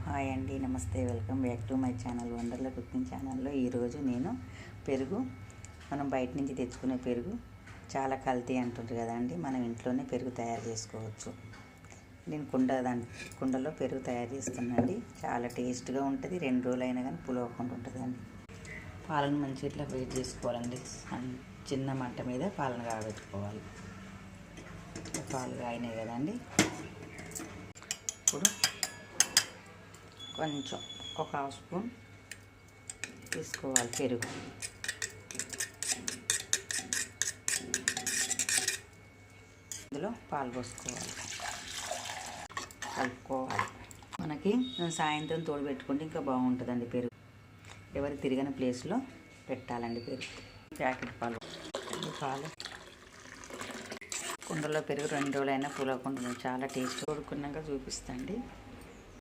Hi అండి, నమస్తే, welcome back to my channel Wonderla cooking ఛానల్లో. ఈరోజు నేను పెరుగు, మనం బయట నుంచి తెచ్చుకునే పెరుగు చాలా కల్తీ అంటుంటారు కదండి. మనం ఇంట్లోనే పెరుగు తయారు చేసుకోవచ్చు. నేను కుండలో పెరుగు తయారు చేస్తున్నాండి. చాలా టేస్ట్గా ఉంటుంది. 2 రోజులు అయినా కానీ పులవకుండా ఉంటుందండి. పాలను మంచిగా ఇట్లా వేడి చేసుకోవాలండి. చిన్న మంట మీద పాలను కాబెట్టుకోవాలి. పాలు కాగినాయి కదండి. ఇప్పుడు కొంచెం ఒక హాఫ్ స్పూన్ తీసుకోవాలి పెరుగు. ఇందులో పాలు పోసుకోవాలి, కలుపుకోవాలి. మనకి సాయంత్రం తోడు పెట్టుకుంటే ఇంకా బాగుంటుందండి పెరుగు. ఎవరు తిరగని ప్లేస్లో పెట్టాలండి పెరుగు. ప్యాకెట్ పాలు కుండలో పెరుగు 2 రోజులైనా పులవకుండా చాలా టేస్ట్. కొడుకున్నాక చూపిస్తాండి.